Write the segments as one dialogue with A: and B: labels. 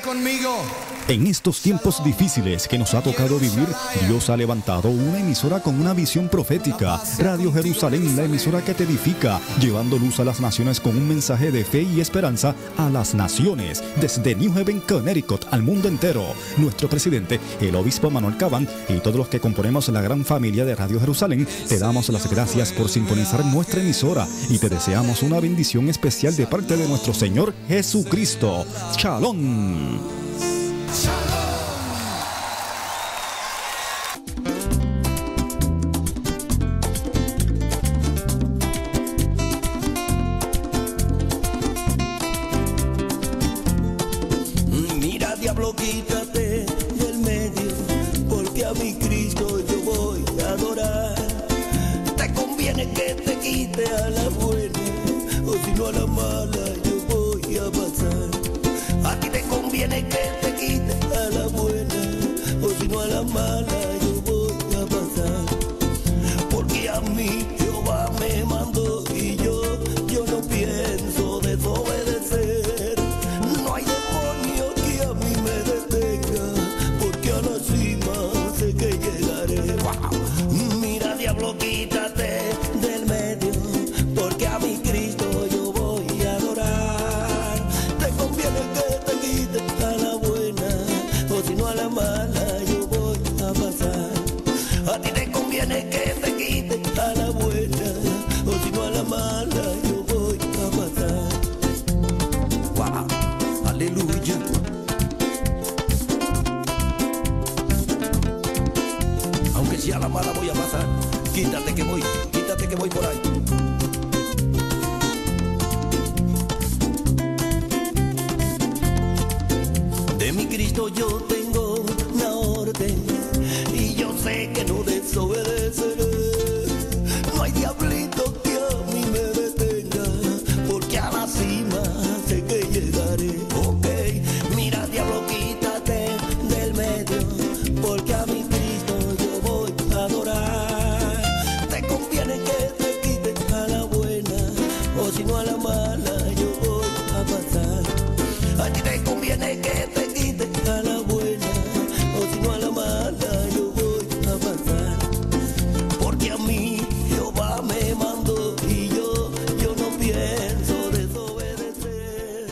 A: conmigo.
B: En estos tiempos difíciles que nos ha tocado vivir, Dios ha levantado una emisora con una visión profética. Radio Jerusalén, la emisora que te edifica, llevando luz a las naciones con un mensaje de fe y esperanza a las naciones. Desde New Haven, Connecticut, al mundo entero. Nuestro presidente, el obispo Manuel Cabán, y todos los que componemos la gran familia de Radio Jerusalén, te damos las gracias por sintonizar nuestra emisora y te deseamos una bendición especial de parte de nuestro Señor Jesucristo. Shalom.
C: Mira, diablo, quítate del medio, porque a mi Cristo yo voy a adorar. Te conviene que te quite a la buena, o si no a la mala yo voy a pasar. A ti te conviene que te quite a la buena, o si no a la mala yo voy a pasar. Porque a mí Jehová me mandó y yo no pienso desobedecer. No hay demonio que a mí me detenga, porque a la cima sé que llegaré. Mira, diablo, quítate del medio, porque a mi Cristo yo voy a adorar. Te conviene que te quite a la buena, o si no a la mala yo voy a pasar. A ti te conviene que te quite a la buena, o si no a la mala yo voy a pasar. Wow, aleluya. Aunque sea la mala voy a pasar. Quítate que voy por ahí. De mi Cristo yo tengo una orden y yo sé que no desobedeceré. No hay diablito que a mí me detenga, porque a la cima sé que llegaré. Ok, mira, diablo, quítate del medio, porque a mi Cristo yo voy a adorar. Te conviene que te quite a la buena, o si no a la mala yo voy a pasar. A ti te conviene que te quite a la buena, o si no a la mala yo voy a pasar. Porque a mí Jehová me mandó y yo no pienso desobedecer.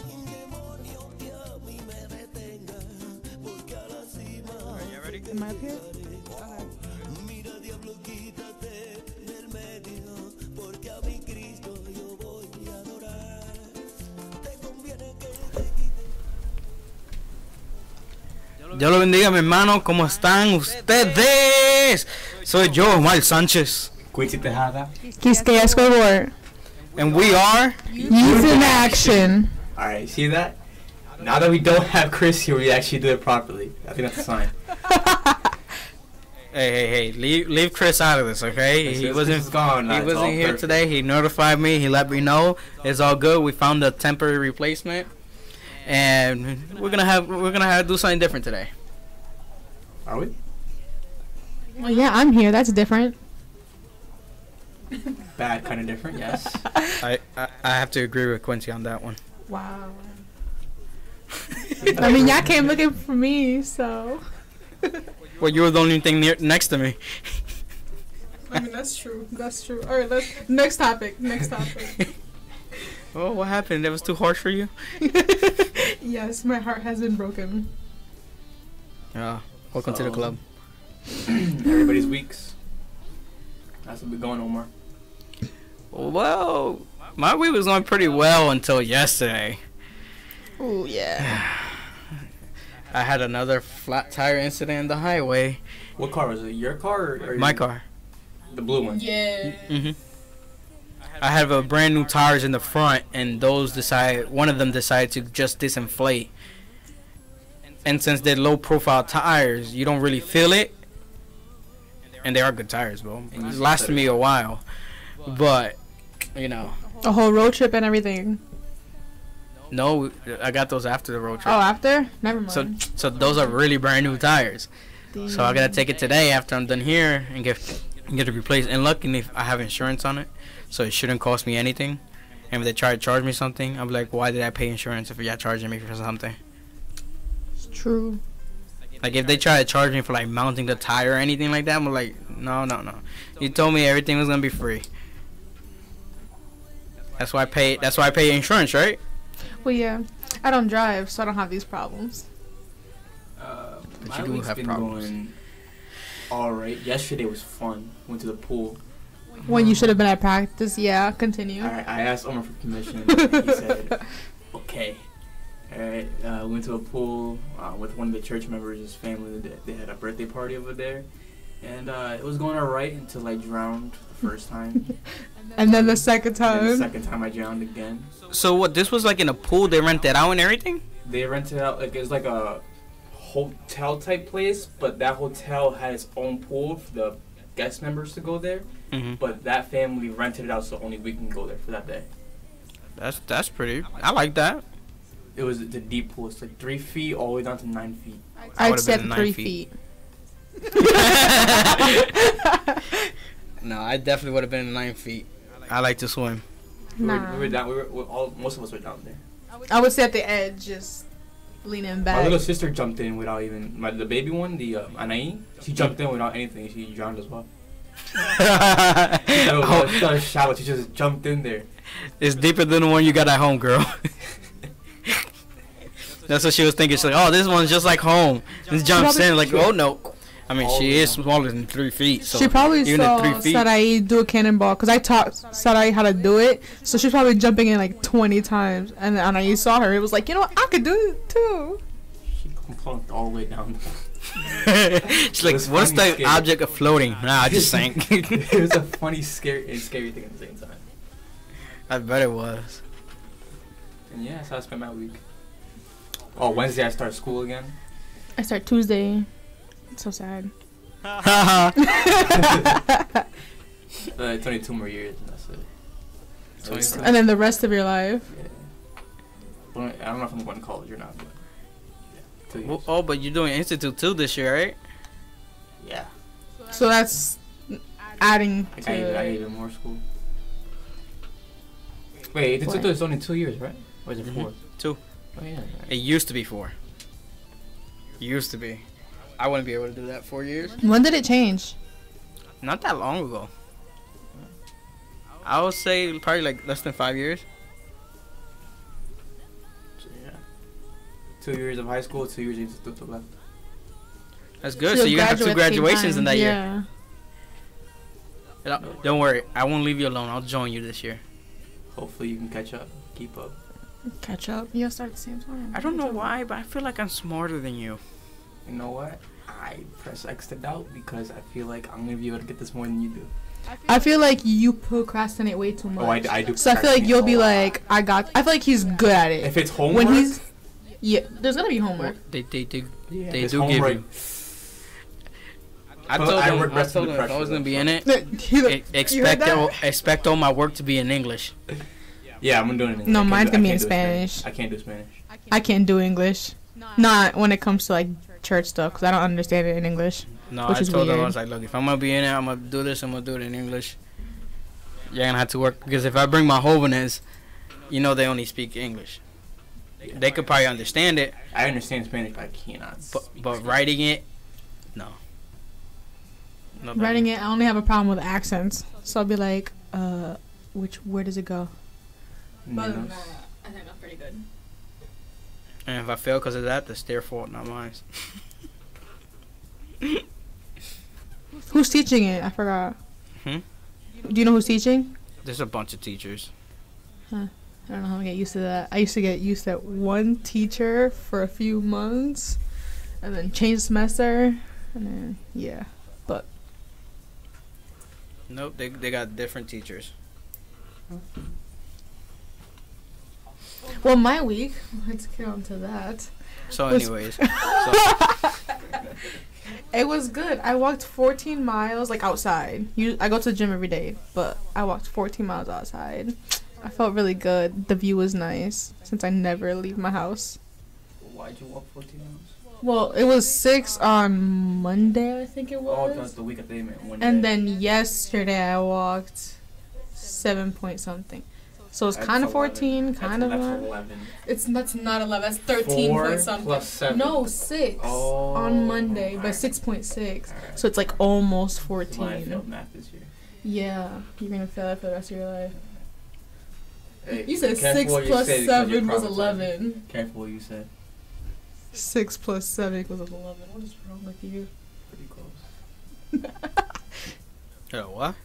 C: Un demonio que a mí me detenga, porque a la cima llegaré. Mira, diablo, quítate del medio, porque a mi Cristo yo voy a adorar. Te conviene que te quite.
D: Dios lo bendiga, mi hermano. ¿Cómo están ustedes? Soy yo, Omar Sánchez.
E: Quincy Tejada.
F: Quisque Escobar.
D: And we are...
F: Youth in Action.
E: Alright, see that? Now that we don't have Chris here, we actually did it properly. I think that's a sign.
D: Hey, leave Chris out of this, okay? He wasn't here today. He notified me. He let me know. It's all good. We found a temporary replacement, and we're gonna have to do something different today.
E: Are we?
F: Well, yeah, I'm here. That's different.
E: Bad, kind of different, yes.
D: I have to agree with Quincy on that one.
F: Wow. I mean, y'all came looking for me, so.
D: Well, you were the only thing next to me.
F: I mean, that's true. All right, next topic.
D: Oh, what happened? That was too harsh for you?
F: Yes, my heart has been broken.
D: Welcome to the club.
E: Everybody's weeks. That's what we're going, Omar.
D: Well, my week was going pretty well until yesterday.
F: Oh, yeah.
D: I had another flat tire incident in the highway.
E: What car was it? Your car or
D: My car.
E: The blue one?
F: Yeah.
D: I have a brand new tires in the front, and one of them decided to just disinflate. And since they're low profile tires, you don't really feel it. And they are good tires, bro. It lasted me a while. But, you know.
F: A whole road trip and everything.
D: No, I got those after the road trip.
F: Oh, after? Never mind.
D: So those are really brand new tires.
F: Damn.
D: So I gotta take it today after I'm done here and get it replaced. And luckily, I have insurance on it, so it shouldn't cost me anything. And if they try to charge me something, I'm like, why did I pay insurance if you're charging me for something?
F: True.
D: Like if they try to charge me for like mounting the tire or anything like that, I'm like, no. You told me everything was gonna be free. That's why I pay. That's why I pay insurance, right?
F: Well, yeah. I don't drive, so I don't have these problems.
E: My
D: you do
E: week's
D: have
E: been
D: problems.
E: going all right. Yesterday was fun. Went to the pool.
F: When you should have been at practice, yeah. Continue.
E: I asked Omar for permission. And he said, "Okay." Alright, we went to a pool with one of the church members, his family. They had a birthday party over there, and it was going alright until I drowned the first time.
F: And then the second
E: And then the
F: time.
E: second time I drowned again.
D: So what? This was like in a pool. They rented out and everything.
E: They rented out like it's like a hotel type place, but that hotel had its own pool for the guest members to go there.
D: Mm-hmm.
E: But that family rented it out, so only we can go there for that day.
D: That's pretty. I like that.
E: It was the deep pool. It's like 3 feet all the way down to 9 feet.
F: I
D: would've been
F: accept
D: 9
F: 3
D: feet.
F: feet.
D: No, I definitely would have been 9 feet. I like to swim.
F: Nah.
E: We were down. Most of us were down there.
F: I would sit at the edge, just leaning
E: My
F: back.
E: little sister jumped in without even the baby one, the Anai. She jumped in without anything. She drowned as well. She thought it was a shower. She just jumped in there.
D: It's deeper than the one you got at home, girl. That's what she was thinking. She's like, oh, this one's just like home. Just jumps in like, oh no. I mean, she is smaller than 3 feet. So
F: She probably
D: even
F: saw
D: at 3 feet.
F: Sarai do a cannonball because I taught Sarai how to do it. So she's probably jumping in like 20 times. And then Anai saw her. It was like, you know what? I could do it too.
E: She plunked all the way down.
D: She's like,
E: was
D: what's
E: funny,
D: the
E: scary.
D: object of floating? Nah, I just sank.
E: It was a funny, scary thing at the same time.
D: I bet it was.
E: And yeah, that's how I spent my week. Oh, Wednesday I start school again.
F: I start Tuesday. It's so sad.
E: It's only 2 more years and that's it. So it's-
F: And then the rest of your life.
E: yeah. Well, I don't know if I'm going to college or not, but yeah, 2 years.
D: Well, oh, but you're doing institute too this year, right?
E: Yeah,
F: So that's adding
E: I got
F: to.
E: even more school. Wait, it's
F: What?
E: only 2 years, right? Or is it 4?
D: 2.
E: Oh yeah.
D: It used to be 4. Used to be. I wouldn't be able to do that 4 years.
F: When did it change?
D: Not that long ago. I would say probably like less than 5 years.
E: So, yeah. 2 years of high school, 2 years of institute left.
D: That's good. So you're gonna have 2
F: graduate at the same
D: graduations in
F: time.
D: that year.
F: Yeah.
D: Don't worry, I won't leave you alone. I'll join you this year.
E: Hopefully you can catch up, keep up.
F: Catch up. You'll start at the same time.
D: I don't know why, but I feel like I'm smarter than you.
E: You know what? I press X to doubt because I feel like I'm gonna be able to get this more than you do.
F: I feel like you procrastinate way too much.
E: Oh, I do.
F: So I feel like
E: procrastinate
F: you'll
E: a
F: be
E: lot.
F: like, I feel like he's good at it.
E: if it's homework,
F: When he's, yeah, there's gonna be homework.
D: They
E: yeah,
D: they
E: it's
D: do give
E: homework.
D: you. I
E: But
D: told
E: I
D: them,
E: work
D: I
E: rest
D: told
E: under
D: them if I
E: pressure,
D: was gonna
E: though,
D: be
E: so.
D: in it,
F: You heard that?
D: expect all my work to be in English.
E: Yeah, I'm doing it.
F: No,
E: I can't
F: mine's
E: do-
F: gonna
E: I
F: be in
E: can't do
F: Spanish.
E: I can't do Spanish.
F: I can't do English. Not when it comes to like church stuff, because I don't understand it in English.
D: No,
F: Which
D: I
F: is
D: told them I
F: weird.
D: was like, look, if I'm gonna be in it, I'm gonna do this. I'm gonna do it in English. You're gonna have to work because if I bring my jóvenes, you know they only speak English. They could probably understand it,
E: I understand Spanish, but I cannot.
D: but writing it, no. No, thank
F: Writing
D: you.
F: it, I only have a problem with accents. So I'll be like, where does it go?
E: Menos.
F: I think I'm pretty good.
D: And if I fail because of that, that's their fault, not mine.
F: Who's teaching it? I forgot.
D: Hmm?
F: Do you know who's teaching?
D: There's a bunch of teachers.
F: I don't know how to get used to that. I used to get used to one teacher for a few months, and then change semester, and then yeah.
D: Nope, they got different teachers.
F: Well, my week. Let's get on to that.
D: So,
F: Was-
D: anyways,
F: It was good. I walked 14 miles like outside. I go to the gym every day, but I walked 14 miles outside. I felt really good. The view was nice since I never leave my house.
E: Why'd you walk 14 miles?
F: Well, it was 6 on Monday, I think it
E: Oh,
F: was.
E: that's the week that they meant one
F: And
E: day.
F: then yesterday I walked 7 point something. So it's kind of 14, kind of
E: That's
F: 11.
E: 11.
F: That's not 11. That's 13
E: 4
F: point something.
E: plus 7.
F: No, 6
E: Oh,
F: on Monday, but
E: alright.
F: 6.6.
E: Alright.
F: So it's like almost
E: That's why I
F: 14.
E: failed math this year.
F: Yeah, you're gonna fail it for the rest of your life.
E: Hey,
F: You said
E: careful
F: 6
E: what you
F: plus
E: say because you're
F: 7 was
E: prophesying.
F: 11.
E: Careful what you said.
F: 6 plus 7 equals 11. What is wrong with you?
E: Pretty close.
D: What?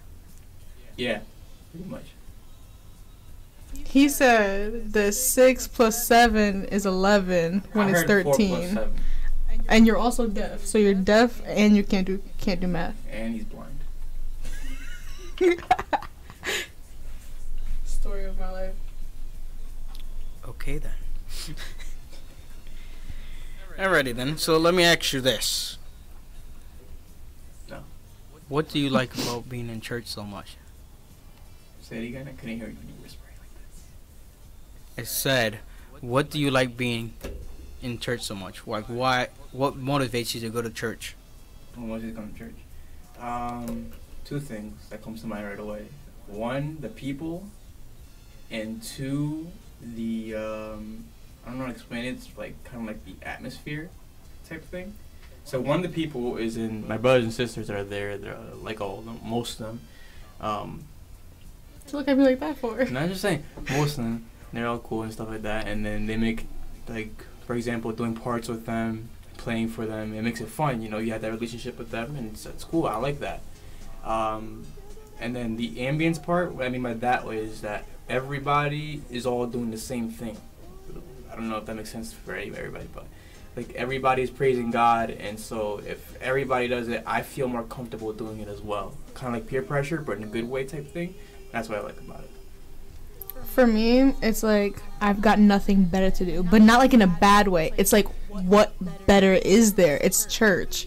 E: Yeah, pretty much.
F: He said that 6 plus 7 is 11 when
E: I
F: it's
E: heard 4 plus
F: 13.
E: 7,
F: And you're also deaf. So you're deaf and you can't do math.
E: and he's blind.
F: Story of my life.
D: Okay then. Alrighty then. So let me ask you this.
E: No.
D: What do you like about being in church so much?
E: Say it again. I couldn't hear you when you were whispering like that.
D: I said, what do you like being in church so much? Like, why? What motivates you to go to church?
E: When was you come to church? 2 things that comes to mind right away. 1, the people, and 2, the I don't know how to explain it. It's like kind of like the atmosphere type thing. So 1, the people is in my brothers and sisters are there. They're like all of them, most of them.
F: To look at me like that for?
E: And I'm just saying, most of them, they're all cool and stuff like that. And then they make, like, for example, doing parts with them, playing for them. It makes it fun, you know. You have that relationship with them, and it's cool. I like that. And then the ambience part, what I mean by that is that everybody is all doing the same thing. I don't know if that makes sense for everybody, but like everybody's praising God, and so if everybody does it, I feel more comfortable doing it as well. Kind of like peer pressure, but in a good way type thing. That's what I like about it.
F: For me, it's like I've got nothing better to do, but not like in a bad way. It's like, what better is there? It's church.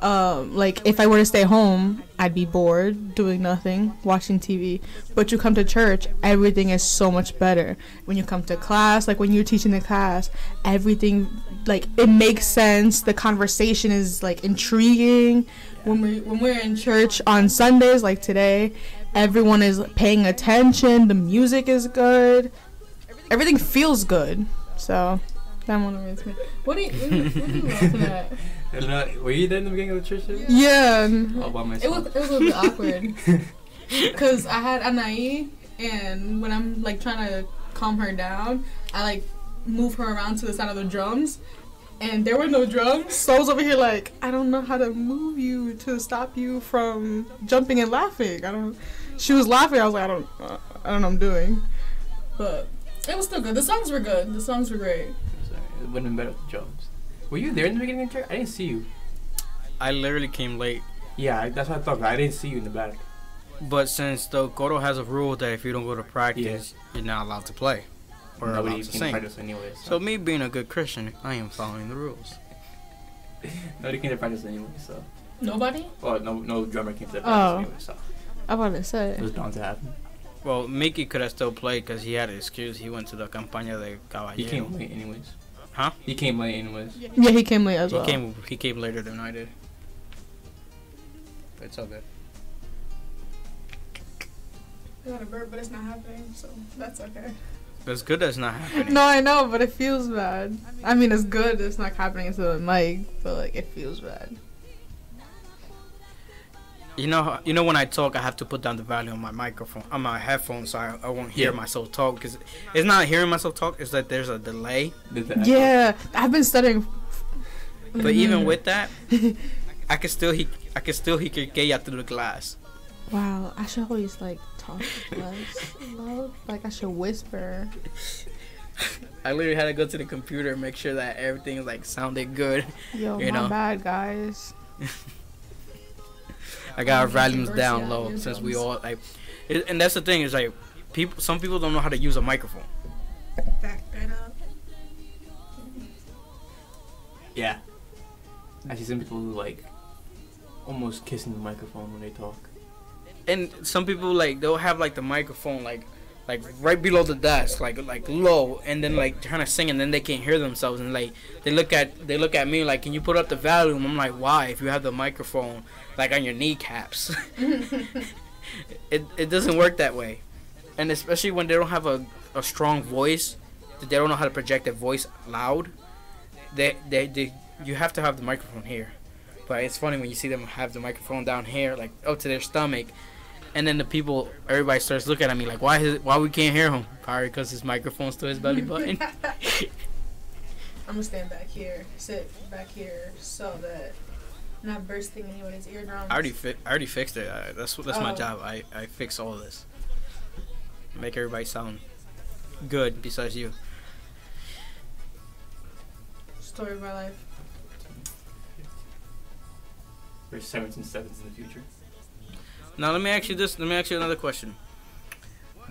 F: Like if I were to stay home, I'd be bored doing nothing, watching TV. But you come to church, everything is so much better. When you come to class, like when you're teaching the class, everything, like, it makes sense. The conversation is like intriguing. When we're in church on Sundays, like today, everyone is paying attention. The music is good. Everything feels good. So that motivates me. What are you laughing at?
E: Were you there in the beginning of the church? Today?
F: Yeah.
E: All by
F: It was
E: myself.
F: a little bit awkward. Because I had Anai, and when I'm like trying to calm her down, I like move her around to the side of the drums. And there were no drums, so I was over here like, I don't know how to move you to stop you from jumping and laughing. She was laughing. I was like, I don't know what I'm doing. But it was still good. The songs were good. The songs were great.
E: Sorry, it would have been better with the drums. Were you there in the beginning of the church? I didn't see you.
D: I literally came late.
E: Yeah, that's what I thought. I didn't see you in the back.
D: But since the Coro has a rule that if you don't go to practice, you're not allowed to play or
E: Nobody
D: allowed to
E: can
D: sing.
E: practice anyway.
D: So me being a good Christian, I am following the rules.
E: Nobody came to practice anyway. So,
F: Nobody?
E: well, no drummer came to the practice
F: Oh.
E: anyway. So
F: I want to
E: it
F: say.
E: was bound to happen.
D: Well, Mickey could have still played because he had an excuse. He went to the Campaña de
E: He
D: Caballero.
E: came late anyways.
D: Huh?
E: He came late anyways.
F: Yeah, he came late as well.
D: He came later than I did. But it's all good.
F: I got a burp, but it's not happening, so that's okay.
D: It's good that's not happening.
F: No, I know, but it feels bad. I mean, it's good it's not happening into the mic, but like it feels bad.
D: You know when I talk, I have to put down the volume on my microphone, on my headphones, so I won't hear
E: Yeah.
D: myself talk. Because it's not hearing myself talk; it's that there's a delay.
F: Yeah, I've been studying.
D: But even with that, I can still hear Kikeya through the glass.
F: Wow, I should always like talk less loud. Like I should whisper.
D: I literally had to go to the computer and make sure that everything like sounded good.
F: Yo,
D: You
F: my
D: know.
F: bad, guys.
D: I got our
F: I'm
D: volumes
F: making
D: down
F: mercy
D: low
F: out of
D: since we
F: yourselves.
D: all like, and that's the thing is like some people don't know how to use a microphone.
F: Back that up.
E: Yeah. I see some people who like almost kissing the microphone when they talk.
D: And some people like they'll have like the microphone like right below the desk, like low, and then like trying to sing, and then they can't hear themselves, and like they look at me like, can you put up the volume? I'm like, why? If you have the microphone like on your kneecaps, it doesn't work that way. and especially when they don't have a strong voice, that they don't know how to project their voice loud. You have to have the microphone here, but it's funny when you see them have the microphone down here, like up to their stomach, and then everybody starts looking at me like, why we can't hear him? Probably because his microphone's to his belly button.
F: I'm gonna stand back here, sit back here, so that I'm not bursting anybody's eardrums.
D: I already fixed it. That's my
F: Oh.
D: job. I fix all of this. Make everybody sound good besides you.
F: Story of my life.
E: There's 17 seconds in the future.
D: Now let me ask you this. Let me ask you another question.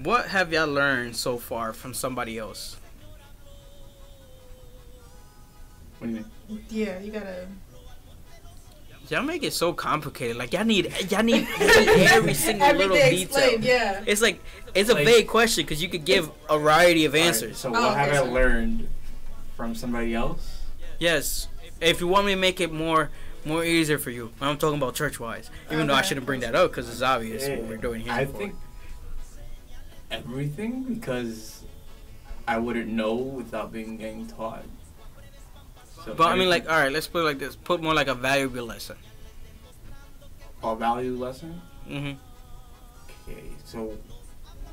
D: What have y'all learned so far from somebody else?
E: What do you mean?
F: Yeah, you gotta.
D: Y'all make it so complicated. Like y'all need every single little
F: Everything
D: detail.
F: explained, yeah.
D: It's like it's a
E: Like-
D: vague question because you could give a variety of
E: Alright,
D: answers.
E: so
F: Oh,
E: what have
F: okay,
E: I
F: so-
E: learned from somebody else?
D: Yes. If you want me to make it more easier for you, I'm talking about church-wise. Even though I
F: Okay.
D: shouldn't bring that up because it's obvious what we're doing here.
E: I
D: for.
E: think everything, because I wouldn't know without getting taught. So
D: But I mean, like,
E: everything-
D: all right, let's put it like this. Put more like a valuable lesson.
E: a value lesson.
D: hmm
E: Okay, so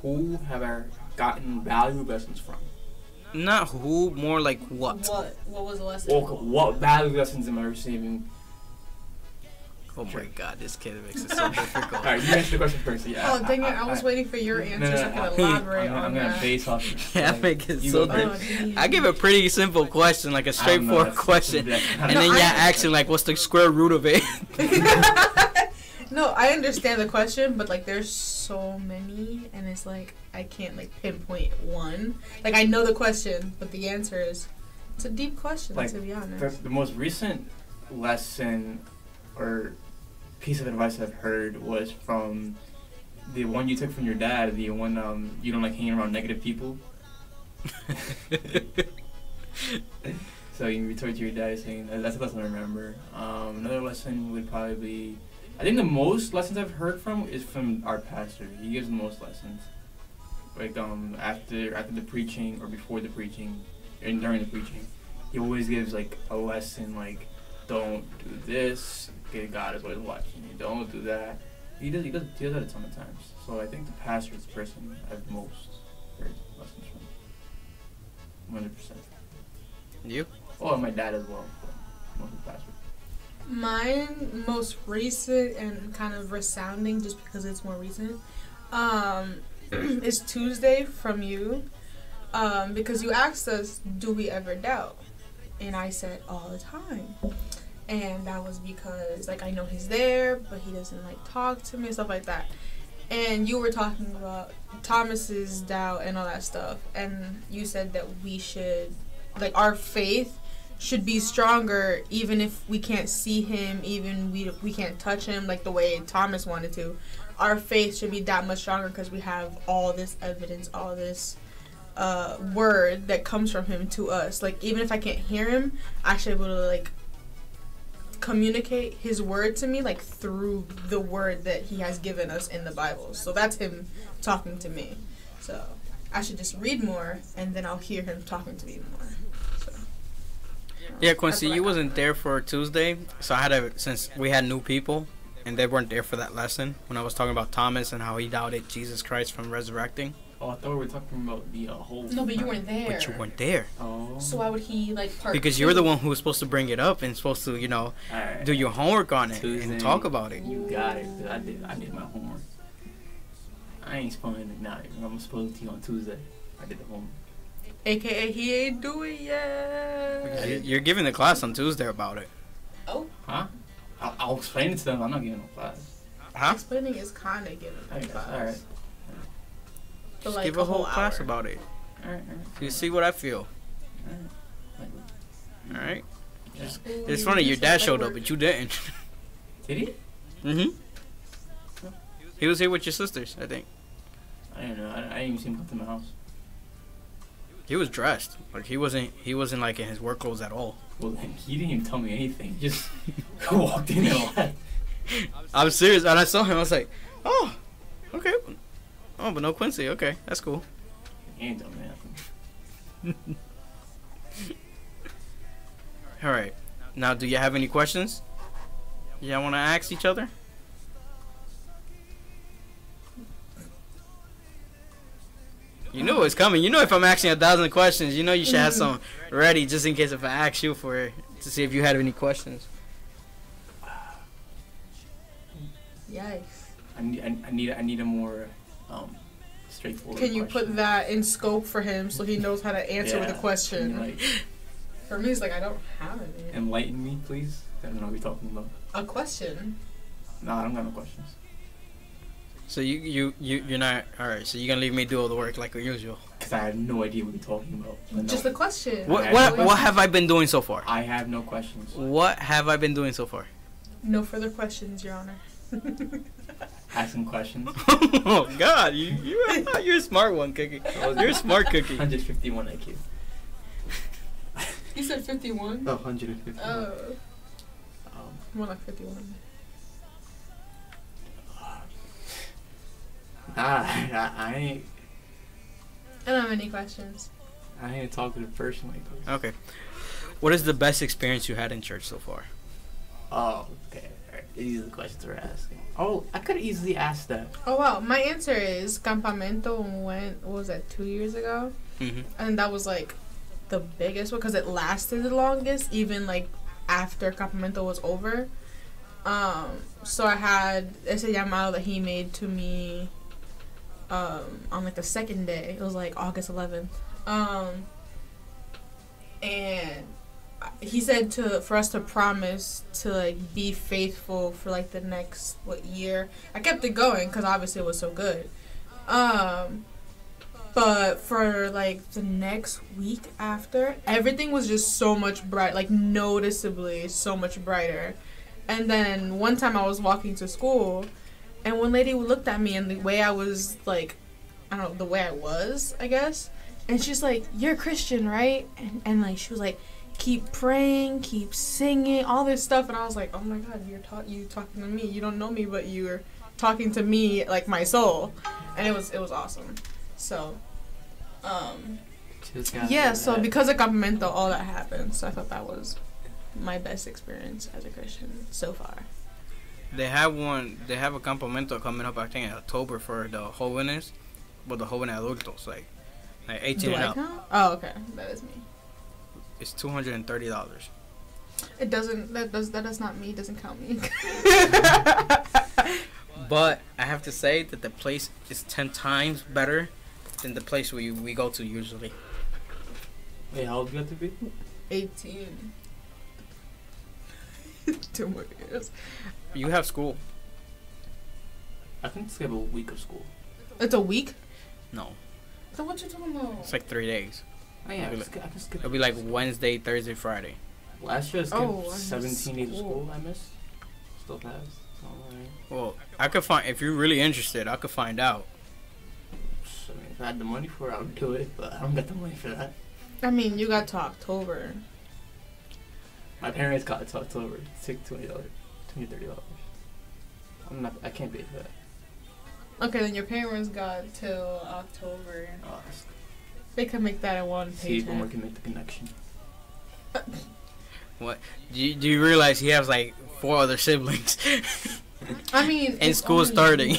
E: who have I gotten value lessons from?
D: Not who, more like what.
F: What was the lesson?
E: Well, what value lessons am I receiving?
D: Oh my God, this kid makes it so difficult.
E: All right, you answer the question first. Yeah.
F: Oh, dang it. I was waiting for your answer so I could elaborate
E: I'm
F: on
E: gonna
F: that.
E: base off.
D: Yeah, I make it
E: You
D: so
E: go
D: difficult.
E: first.
F: Oh, geez.
D: I give a pretty simple question, like a straightforward
E: that's-
D: question,
E: that's
D: and
E: kinda-
D: then
F: No,
D: y'all
F: I-
D: asking like, what's the square root of it?
F: No, I understand the question, but like there's so many, and it's like I can't like pinpoint one. Like I know the question, but the answer is it's a deep question,
E: Like,
F: to be honest.
E: The most recent lesson or piece of advice I've heard was from the one you took from your dad, the one you don't like hanging around negative people. So you retort to your dad saying that's a lesson I remember. Another lesson would probably be, I think the most lessons I've heard from is from our pastor. He gives the most lessons. Like after the preaching or before the preaching and during the preaching, he always gives like a lesson like, don't do this. Okay, God is always watching you. Don't do that. He does that a ton of times. So I think the pastor is the person I've most heard lessons from. 100%.
D: You?
E: Oh, and my dad as well. But mostly the pastor.
F: Mine most recent and kind of resounding just because it's more recent is Tuesday from you, because you asked us, do we ever doubt? And I said all the time. And that was because like I know he's there, but he doesn't like talk to me and stuff like that. And you were talking about Thomas's doubt and all that stuff, and you said that we should, like, our faith should be stronger even if we can't see him, even we can't touch him like the way Thomas wanted to. Our faith should be that much stronger because we have all this evidence, all this word that comes from him to us. Like, even if I can't hear him, I should be able to like communicate his word to me like through the word that he has given us in the Bible. So that's him talking to me. So I should just read more and then I'll hear him talking to me more. So,
D: Yeah, Quincy,
F: That's
D: you
F: what I
D: wasn't there for Tuesday, so I had to, since we had new people and they weren't there for that lesson when I was talking about Thomas and how he doubted Jesus Christ from resurrecting.
E: Oh, I thought we were talking about the whole.
F: no, but you weren't there.
D: But you weren't there.
E: Oh.
F: So why would he like part
D: Because you're the one who was supposed to bring it up and supposed to,
E: Alright.
D: do your homework on it
E: Tuesday.
D: and talk about it.
E: You got it. 'Cause I did my homework. I ain't spelling it now. I'm supposed to you on Tuesday. I did the homework.
F: AKA he ain't do it yet.
D: You're giving the class on Tuesday about it.
F: Oh,
E: Huh? I'll explain it to them. I'm not giving no class.
D: Huh?
F: explaining is kind of giving
E: I
F: a
E: guess.
F: class.
E: Alright.
F: For
D: Just
F: like
D: give a whole class
F: hour.
D: about it.
E: Alright.
D: You see what I feel.
E: Alright.
D: All right.
E: Yeah.
F: Ooh,
D: It's funny, your
F: you
D: dad
F: said
D: showed up,
F: work.
D: but you didn't.
E: Did he?
D: He was here with your sisters, I think.
E: I don't know. I didn't even see him come to my house.
D: He was dressed. Like he wasn't like in his work clothes at all.
E: Well, he didn't even tell me anything. He just walked in and left.
D: I was serious, and I saw him. I was like, "Oh, okay, Oh, but no Quincy. Okay, that's cool.
E: He ain't done nothing.
D: All right. Now, do you have any questions? Y'all want to ask each other? You know it's coming. You know if I'm asking 1,000 questions, you know you should have some ready just in case if I ask you for to see if you had any questions.
F: Yikes.
E: I need a more straightforward.
F: Can you
E: question.
F: put that in scope for him so he knows how to answer with a question?
E: Like,
F: For me, it's like I don't have any.
E: enlighten me, please. I don't know what you're talking about.
F: A question?
E: Nah, I don't got no questions.
D: So you're not all right. So you're gonna leave me do all the work like usual.
E: Cause I have no idea what you're talking about. But
F: Just
E: no,
F: a question.
D: What have I been doing so far?
E: I have no questions.
D: What have I been doing so far?
F: No further questions, Your Honor.
E: Ask some questions.
D: Oh God, you're a smart one, Cookie. You're a smart cookie.
E: 151 IQ.
F: You said 51?
E: Oh, 151.
F: Oh, more like 51.
E: I ain't.
F: I don't have any questions.
E: I ain't talking to the person like this.
D: Okay. What is the best experience you had in church so far?
E: Oh, okay. Alright. These are the questions we're asking. Oh, I could easily ask that.
F: Oh wow, my answer is Campamento went, what was that, 2 years ago?
D: Mm-hmm.
F: And that was like the biggest one because it lasted the longest, even like after Campamento was over. So I had ese llamado that he made to me on like the second day. It was like August 11th. And he said for us to promise to like be faithful for like the next year. I kept it going because obviously it was so good. But for like the next week after, everything was just so much bright, like noticeably so much brighter. And then one time I was walking to school, and one lady looked at me and the way I was like, I don't know, the way I was, I guess. And she's like, "You're a Christian, right?" And like she was like, "Keep praying, keep singing, all this stuff." And I was like, "Oh my God, you talking to me? You don't know me, but you're talking to me like my soul." And it was awesome. So, yeah. So because of Campamento, all that happened. So I thought that was my best experience as a Christian so far.
D: They have a campamento coming up, I think, in October for the jóvenes, but the jóvenes adultos, like 18
F: Do
D: and
F: I
D: up.
F: count? Oh, okay. That is me.
D: It's $230.
F: It doesn't. That does not me. It doesn't count me.
D: But I have to say that the place is 10 times better than the place we go to usually.
E: Wait, how old do you have to be?
F: 18. 2 more years.
D: You have school.
E: I think it's like a week of school.
F: It's a week?
D: No,
F: So what you talking about?
D: it's like 3 days.
E: Oh yeah,
D: It'll
E: I can skip.
D: It'll be like Wednesday, Thursday, Friday.
E: Last year I skipped
F: Oh, I
E: 17 days of
F: school.
E: school I missed. Still passed. So,
D: Well, I could find, if you're really interested, I could find out.
E: I mean, if I had the money for it, I would do it, but I don't got the money for that.
F: I mean, you got to October.
E: My parents got it to October. It's $20, $30. I can't pay for that.
F: Okay, then your parents got till October.
E: Oh,
F: They could make that in one
E: see if one
F: paycheck.
E: can make the connection.
D: What? Do you realize he has like 4 other siblings?
F: I mean,
D: And
F: it's
D: school
F: only-
D: starting.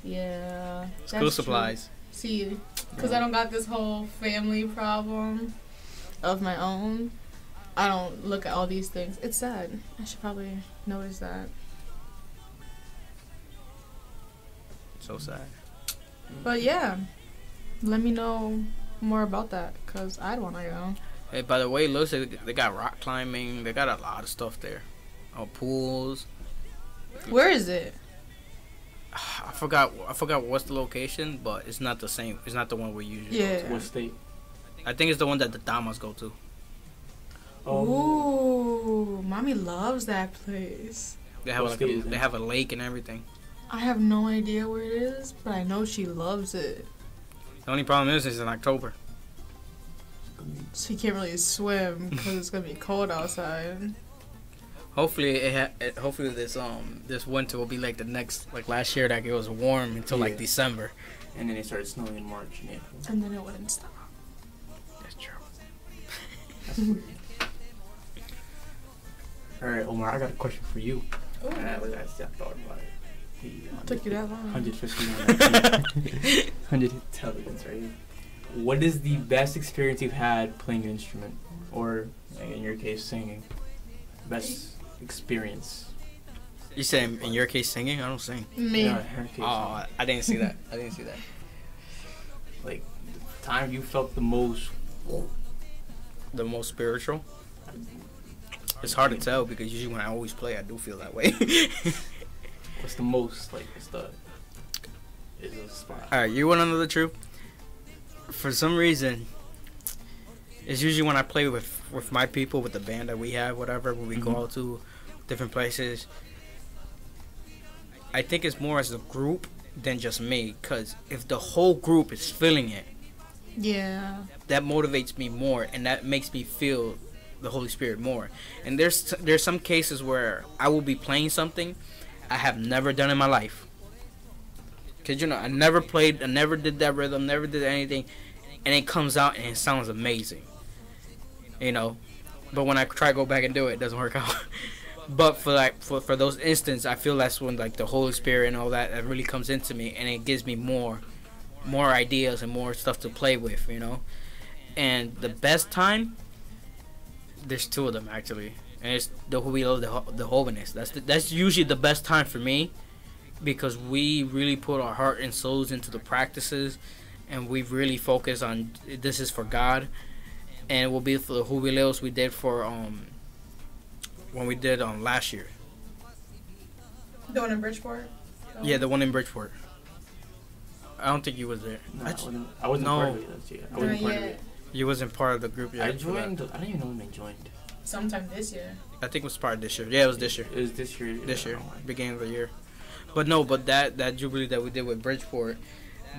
F: Yeah.
D: School
F: that's
D: supplies.
F: True. See, because I don't got this whole family problem of my own. I don't look at all these things. It's sad. I should probably notice that.
D: So sad.
F: But yeah, let me know more about that because I'd want to go.
D: Hey, by the way, it looks like they got rock climbing. They got a lot of stuff there. Pools.
F: Where is it?
D: I forgot what's the location, but it's not the same. It's not the one we usually go
F: Yeah.
D: to.
E: What state?
D: I think it's the one that the Damas go to.
F: Ooh, mommy loves that place.
D: They have
E: What state is
D: they
E: it?
D: have a lake and everything.
F: I have no idea where it is, but I know she loves it.
D: The only problem is it's in October.
F: She can't really swim because it's gonna be cold outside.
D: Hopefully this winter will be like the next, like last year, that it was warm until like
E: Yeah.
D: December.
E: And then it started snowing in March and April.
F: And then it wouldn't stop.
D: That's true.
E: That's weird. All right, Omar, I got a question for you.
F: Ooh.
E: I thought about it.
F: Took you that long.
E: 100 intelligence, right? What is the best experience you've had playing an instrument, or in your case, singing? Best experience.
D: You said in your case singing? I don't sing.
F: Me.
E: Yeah, in her case,
D: Oh, I didn't see that.
E: like the time you felt the most.
D: The most spiritual. It's hard to tell because usually when I always play, I do feel that way.
E: What's the most like? What's the? Is a spot.
D: All right, you want to know the truth? For some reason, it's usually when I play with my people, with the band that we have, whatever, when we go out to different places. I think it's more as a group than just me, because if the whole group is feeling it,
F: Yeah.
D: that motivates me more, and that makes me feel the Holy Spirit more. And there's some cases where I will be playing something I have never done in my life. Cause I never played, I never did that rhythm, never did anything, and it comes out and it sounds amazing. But when I try to go back and do it, it doesn't work out. But for those instances, I feel that's when like the Holy Spirit and all that really comes into me, and it gives me more ideas and more stuff to play with, And the best time, there's two of them actually, and it's the Jubileo de Jóvenes. That's usually the best time for me, because we really put our heart and souls into the practices, and we really focus on this is for God, and it will be for the Jubileos we did for when we did last year.
F: The one in Bridgeport?
D: Yeah, the one in Bridgeport. I don't think you was there.
E: No, I wasn't
D: No.
E: part of it last year. I wasn't part of it.
D: You wasn't part of the group yet.
E: I joined. I don't even know when I joined.
F: Sometime this year.
D: I think it was part of this year. Yeah, it was this year.
E: It was this year.
D: This year,
E: Oh,
D: beginning of the year. But that Jubilee that we did with Bridgeport,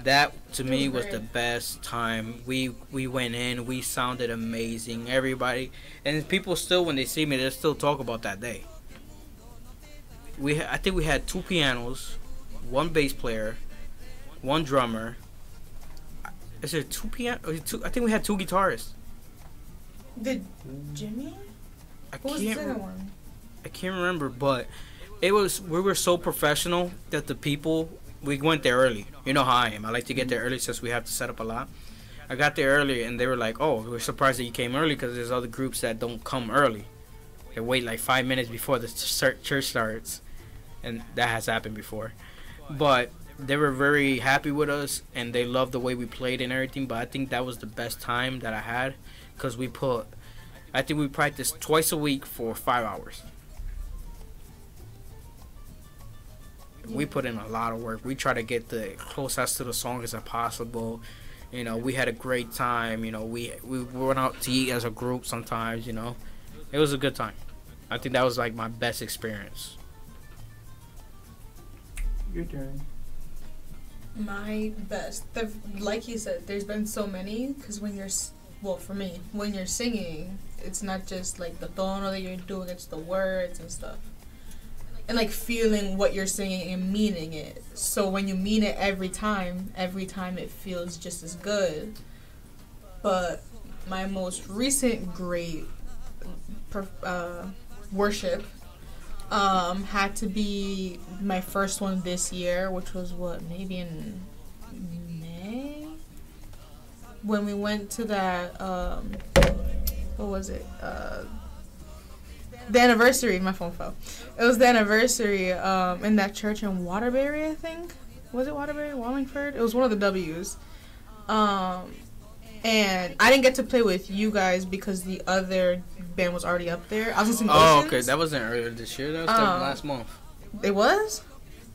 D: that to me was the best time. We went in, we sounded amazing. Everybody, and people still, when they see me, they still talk about that day. I think we had 2 pianos, 1 bass player, 1 drummer. Is there 2 piano? I think we had 2 guitarists.
F: Did Jimmy?
D: I
F: Who was the
D: can't.
F: second one?
D: I can't remember, but we were so professional that the people, we went there early. You know how I am. I like to get there early since we have to set up a lot. I got there early and they were like, "Oh, we're surprised that you came early, because there's other groups that don't come early. They wait like 5 minutes before the church starts," and that has happened before. But they were very happy with us and they loved the way we played and everything. But I think that was the best time that I had, because I think we practiced twice a week for 5 hours. We put in a lot of work. We try to get the closest to the song as possible. We had a great time. We went out to eat as a group sometimes. It was a good time. I think that was like my best experience.
E: Your turn.
F: My best. Like you said, there's been so many, because for me, when you're singing, it's not just like the tono that you're doing, it's the words and stuff. And like feeling what you're singing and meaning it. So when you mean it every time it feels just as good. But my most recent great worship had to be my first one this year, which was maybe in May, when we went to that what was it, the anniversary. My phone fell. It was the anniversary in that church in Waterbury, I think. Was it Waterbury? Wallingford? It was one of the W's. And I didn't get to play with you guys because the other band was already up there. I was listening to Oceans.
D: Okay. That wasn't earlier this year. That was like last month.
F: It was?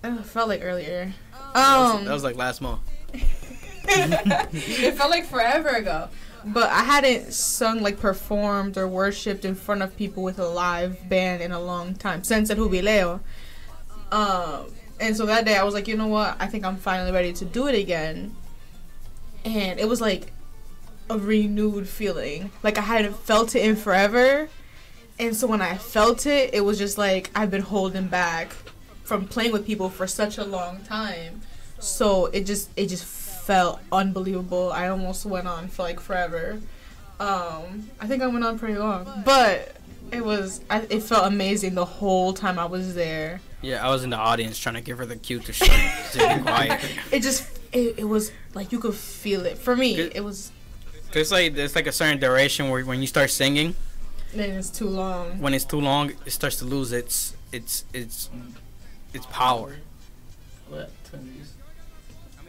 F: It felt like earlier.
D: That was like last month.
F: It felt like forever ago. But I hadn't sung, performed or worshipped in front of people with a live band in a long time, since El Jubileo. And so that day I was like, you know what? I think I'm finally ready to do it again. And it was like a renewed feeling. Like I hadn't felt it in forever. And so when I felt it, it was just like I've been holding back from playing with people for such a long time. So it just felt unbelievable. I almost went on for like forever. I think I went on pretty long, but it felt amazing the whole time I was there.
D: Yeah, I was in the audience trying to give her the cue to shut to be quiet.
F: It was like you could feel it. For me, it was.
D: There's like a certain duration where when you start singing,
F: then it's too long.
D: When it's too long, it starts to lose its power.
E: What?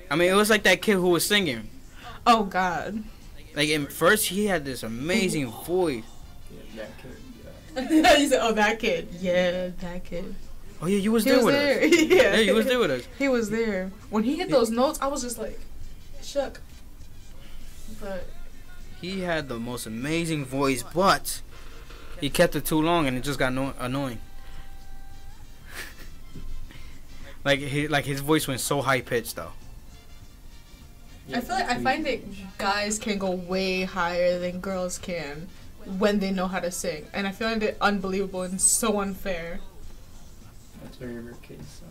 D: I mean, it was like that kid who was singing.
F: Oh God.
D: Like at first, he had this amazing voice.
E: Yeah, that kid.
F: You said, "Oh, that kid." Yeah, that kid.
D: Oh yeah, you was there with us.
F: Yeah,
D: you was there with us.
F: He was there when he hit those notes. I was just like shook. But
D: he had the most amazing voice, but he kept it too long, and it just got annoying. like his voice went so high pitched though.
F: I feel like I find that guys can go way higher than girls can when they know how to sing, and I find it unbelievable and so unfair.
E: That's very rare case. So.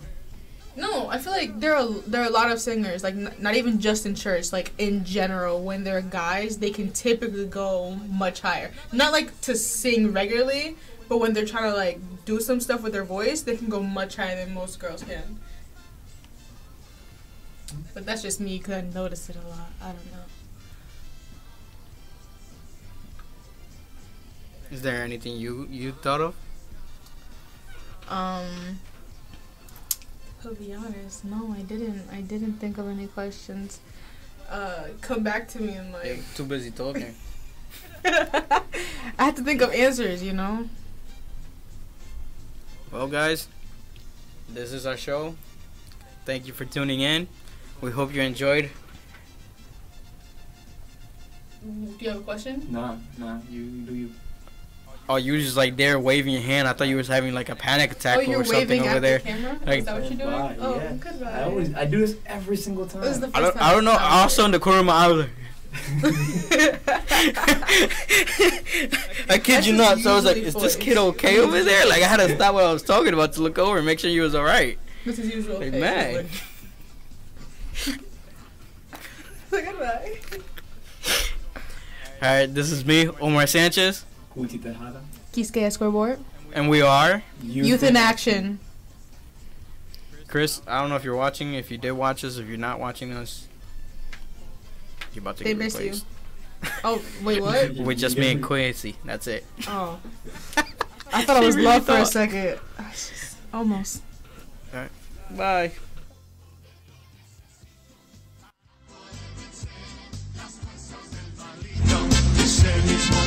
F: No, I feel like there are a lot of singers, like not even just in church, like in general, when they're guys, they can typically go much higher. Not like to sing regularly, but when they're trying to like do some stuff with their voice, they can go much higher than most girls can. But that's just me because I noticed it a lot. I don't know.
D: Is there anything you thought of?
F: To be honest, no, I didn't think of any questions. Come back to me and like.
D: You're too busy talking.
F: I have to think of answers, you know.
D: Well, guys, this is our show. Thank you for tuning in. We hope you enjoyed.
F: Do you have a question?
E: Nah, you.
D: Oh, you were just like there waving your hand. I thought you was having like a panic attack
F: you're
D: or something
F: waving
D: over
F: at
D: there.
F: The camera?
D: Like,
F: is that what you're doing?
E: Goodbye,
F: Oh,
E: yeah.
F: goodbye.
E: I do this every single time.
F: This is the
D: I
F: first time
D: don't know.
F: I've done
D: Also in the corner of my eye, I was like, I kid
F: That's
D: you
F: his
D: not. So I was like,
F: usually
D: is this
F: voice.
D: kid okay over there? Like I had to stop what I was talking about to look over and make sure you was all right.
F: This is usual.
D: Like,
F: face.
D: man.
F: Goodbye.
D: All right, this is me, Omar Sanchez,
E: Kuti Tejada.
F: Quisqueya Scoreboard.
D: and we are
F: Youth in Action.
D: Chris. I don't know if you're watching. If you did watch us, if you're not watching us, you're about to
F: They
D: get
F: miss you.
D: replaced.
F: Oh, wait, what?
D: With just me and Quincy. That's it.
F: Oh. I thought I
D: She
F: was
D: really
F: love for a
D: thought-
F: second. Almost.
D: Bye.
A: Ese mismo